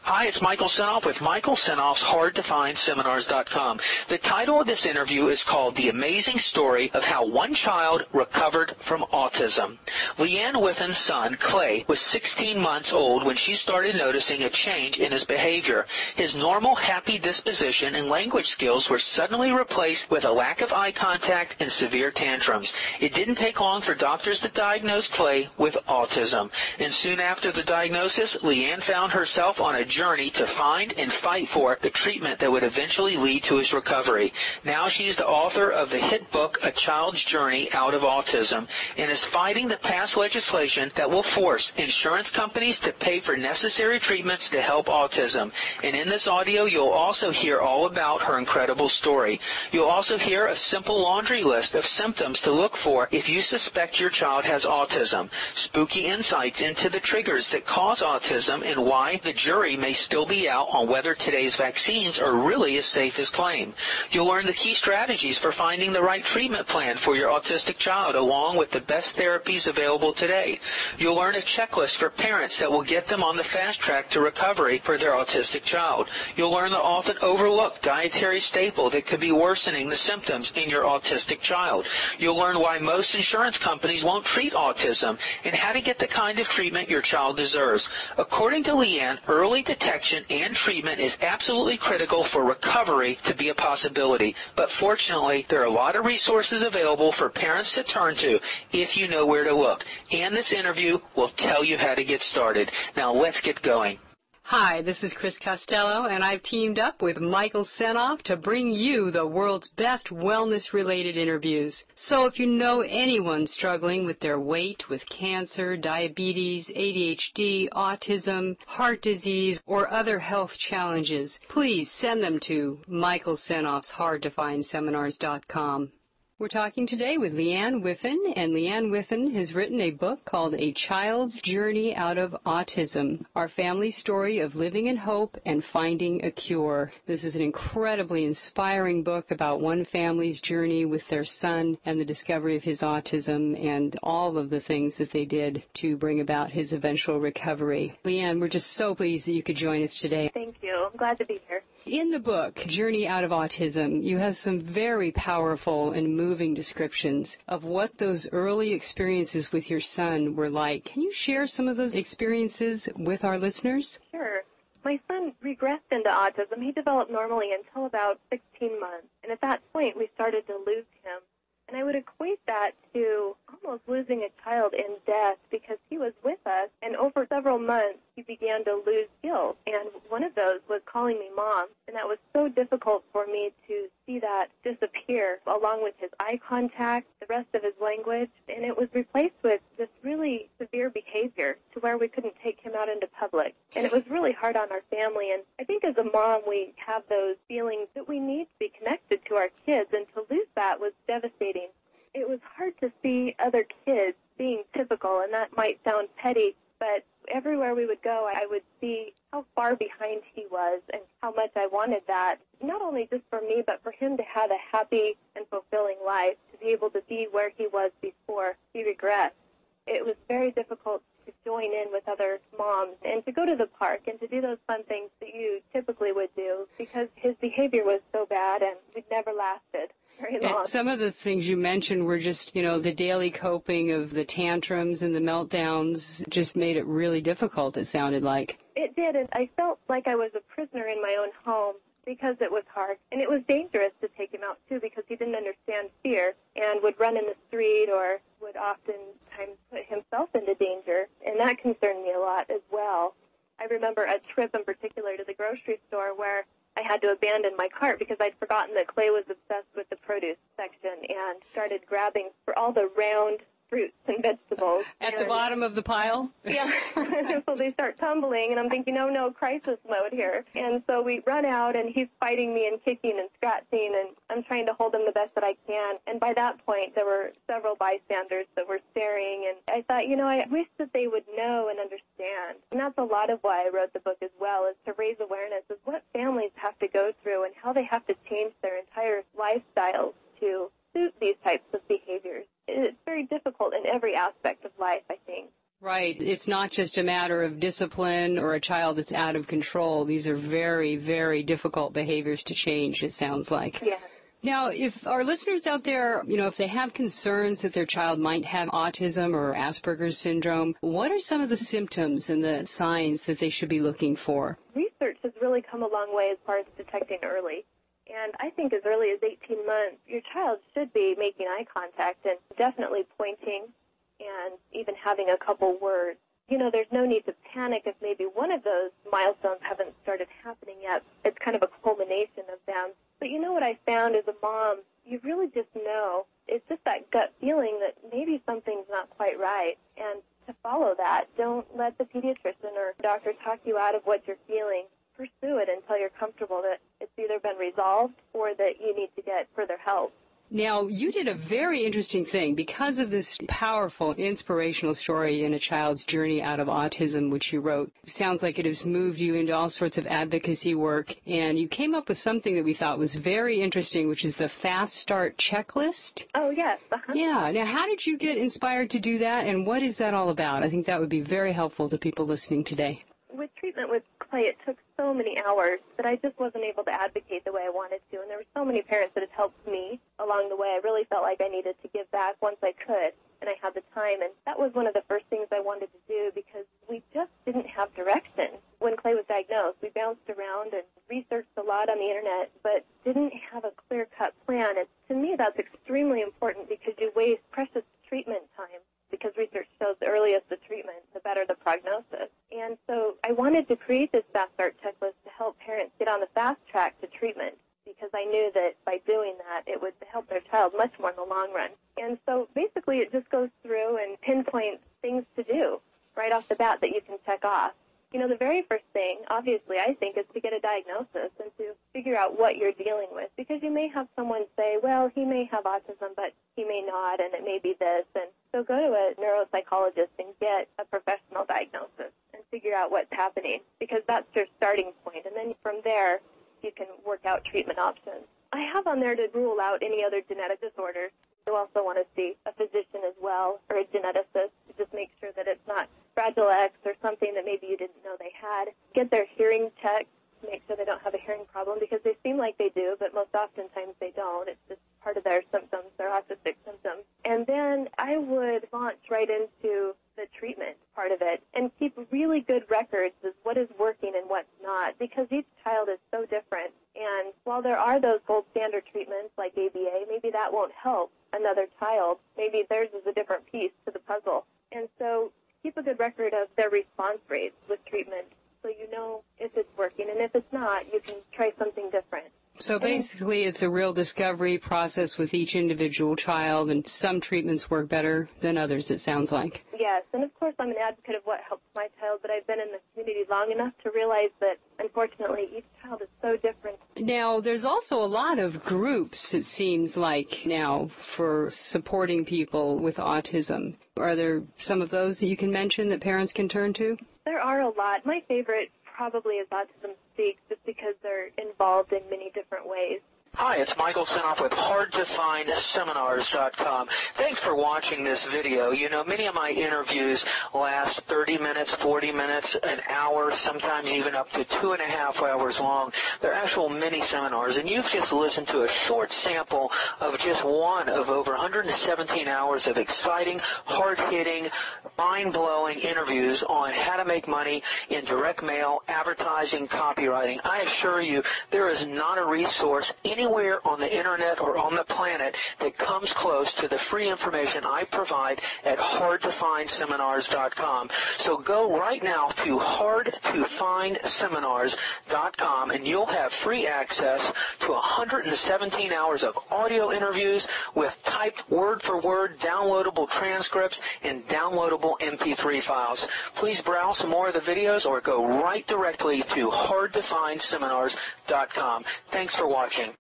Hi, it's Michael Senoff with Michael Senoff's HardToFindSeminars.com. The title of this interview is called The Amazing Story of How One Child Recovered from Autism. Leeann Whiffen's son, Clay, was 16 months old when she started noticing a change in his behavior. His normal, happy disposition and language skills were suddenly replaced with a lack of eye contact and severe tantrums. It didn't take long for doctors to diagnose Clay with autism. And soon after the diagnosis, Leeann found herself on a journey to find and fight for the treatment that would eventually lead to his recovery. Now she's the author of the hit book, A Child's Journey Out of Autism, and is fighting the past legislation that will force insurance companies to pay for necessary treatments to help autism. And in this audio, you'll also hear all about her incredible story. You'll also hear a simple laundry list of symptoms to look for if you suspect your child has autism, spooky insights into the triggers that cause autism, and why the jury may still be out on whether today's vaccines are really as safe as claimed. You'll learn the key strategies for finding the right treatment plan for your autistic child, along with the best therapies available today. You'll learn a checklist for parents that will get them on the fast track to recovery for their autistic child. You'll learn the often overlooked dietary staple that could be worsening the symptoms in your autistic child. You'll learn why most insurance companies won't treat autism and how to get the kind of treatment your child deserves. According to Leeann, early detection and treatment is absolutely critical for recovery to be a possibility. But fortunately, there are a lot of resources available for parents to turn to if you know where to look. And this interview will tell you how to get started. Now let's get going. Hi, this is Chris Costello, and I've teamed up with Michael Senoff to bring you the world's best wellness-related interviews. So if you know anyone struggling with their weight, with cancer, diabetes, ADHD, autism, heart disease, or other health challenges, please send them to Michael Senoff's HardToFindSeminars.com. We're talking today with Leeann Whiffen, and Leeann Whiffen has written a book called A Child's Journey Out of Autism, Our Family Story of Living in Hope and Finding a Cure. This is an incredibly inspiring book about one family's journey with their son and the discovery of his autism and all of the things that they did to bring about his eventual recovery. Leeann, we're just so pleased that you could join us today. Thank you. I'm glad to be here. In the book, Journey Out of Autism, you have some very powerful and moving descriptions of what those early experiences with your son were like. Can you share some of those experiences with our listeners? Sure. My son regressed into autism. He developed normally until about 16 months. And at that point, we started to lose him. And I would equate that to almost losing a child in death because he was with us, and over several months, he began to lose skills. And one of those was calling me Mom, and that was so difficult for me to see that disappear, along with his eye contact, the rest of his language, and it was replaced with this really severe behavior to where we couldn't take him out into public. And it was really hard on our family, and I think as a mom, we have those feelings that we need to be connected to our kids, and to lose that was devastating. It was hard to see other kids being typical, and that might sound petty, but everywhere we would go, I would see how far behind he was and how much I wanted that, not only just for me, but for him to have a happy and fulfilling life, to be able to be where he was before he regressed. It was very difficult to join in with other moms and to go to the park and to do those fun things that you typically would do because his behavior was so bad and it never lasted very long. And some of the things you mentioned were just, the daily coping of the tantrums and the meltdowns just made it really difficult, it sounded like. It did, and I felt like I was a prisoner in my own home because it was hard. And it was dangerous to take him out, too, because he didn't understand fear and would run in the street or would oftentimes put himself into danger. And that concerned me a lot as well. I remember a trip in particular to the grocery store where I had to abandon my cart because I'd forgotten that Clay was obsessed with the produce section and started grabbing for all the round fruits and vegetables. At the bottom of the pile? Yeah. So they start tumbling, and I'm thinking, oh, no, crisis mode here. And so we run out, and he's fighting me and kicking and scratching, and I'm trying to hold him the best that I can. And by that point, there were several bystanders that were staring, and I thought, I wish that they would know and understand. And that's a lot of why I wrote the book as well, is to raise awareness of what families have to go through and how they have to change their entire lifestyles to suit these types of behaviors. It's very difficult in every aspect of life, I think. Right. It's not just a matter of discipline or a child that's out of control. These are very, very difficult behaviors to change, it sounds like. Yes. Now, if our listeners out there, if they have concerns that their child might have autism or Asperger's syndrome, what are some of the symptoms and the signs that they should be looking for? Research has really come a long way as far as detecting early. And I think as early as 18 months, your child should be making eye contact and definitely pointing and even having a couple words. There's no need to panic if maybe one of those milestones haven't started happening yet. It's kind of a culmination of them. But what I found as a mom, you really just know. It's just that gut feeling that maybe something's not quite right. And to follow that, don't let the pediatrician or doctor talk you out of what you're feeling. Pursue it until you're comfortable that it's either been resolved or that you need to get further help. Now, you did a very interesting thing because of this powerful, inspirational story in a child's journey out of autism, which you wrote. It sounds like it has moved you into all sorts of advocacy work, and you came up with something that we thought was very interesting, which is the Fast Start Checklist. Oh, yes. Yeah. Now, how did you get inspired to do that, and what is that all about? I think that would be very helpful to people listening today. With treatment with Clay, it took so many hours that I just wasn't able to advocate the way I wanted to. And there were so many parents that had helped me along the way. I really felt like I needed to give back once I could, and I had the time. And that was one of the first things I wanted to do because we just didn't have direction. When Clay was diagnosed, we bounced around and researched a lot on the Internet, but didn't have a clear-cut plan. And to me, that's extremely important because you waste precious treatment time. Because research shows the earliest the treatment, the better the prognosis. And so I wanted to create this Fast Start Checklist to help parents get on the fast track to treatment because I knew that by doing that, it would help their child much more in the long run. And so basically it just goes through and pinpoints things to do right off the bat that you can check off. The very first thing, obviously, I think, is to get a diagnosis and to figure out what you're dealing with. Because you may have someone say, well, he may have autism, but he may not, and it may be this. And so go to a neuropsychologist and get a professional diagnosis and figure out what's happening, because that's your starting point. And then from there, you can work out treatment options. I have on there to rule out any other genetic disorders. You also want to see a physician as well, or a geneticist, to just make sure that it's not Fragile X or something that maybe you didn't know they had. Get their hearing checked to make sure they don't have a hearing problem, because they seem like they do, but most oftentimes they don't. It's just part of their symptoms, their autistic symptoms. And then I would launch right into the treatment part of it and keep really good records of what is working and what's not, because each child is so different. And while there are those gold standard treatments like ABA, maybe that won't help another child. Maybe theirs is a different piece to the puzzle. And so keep a good record of their response rates with treatment so you know if it's working. And if it's not, you can try something different. So basically it's a real discovery process with each individual child, and some treatments work better than others, it sounds like. Yes, and of course I'm an advocate of what helps my child, but I've been in the community long enough to realize that, unfortunately, each child is so different. Now, there's also a lot of groups, it seems like now, for supporting people with autism. Are there some of those that you can mention that parents can turn to? There are a lot. My favorite probably is Autism Speaks, just because they're involved in many different ways. Hi, it's Michael Senoff with HardToFindSeminars.com. Thanks for watching this video. Many of my interviews last 30 minutes, 40 minutes, an hour, sometimes even up to 2.5 hours long. They're actual mini seminars, and you've just listened to a short sample of just one of over 117 hours of exciting, hard-hitting, mind-blowing interviews on how to make money in direct mail, advertising, copywriting. I assure you, there is not a resource anywhere on the Internet or on the planet that comes close to the free information I provide at HardToFindSeminars.com. So go right now to HardToFindSeminars.com, and you'll have free access to 117 hours of audio interviews with typed word-for-word downloadable transcripts and downloadable MP3 files. Please browse some more of the videos or go right directly to HardToFindSeminars.com. Thanks for watching.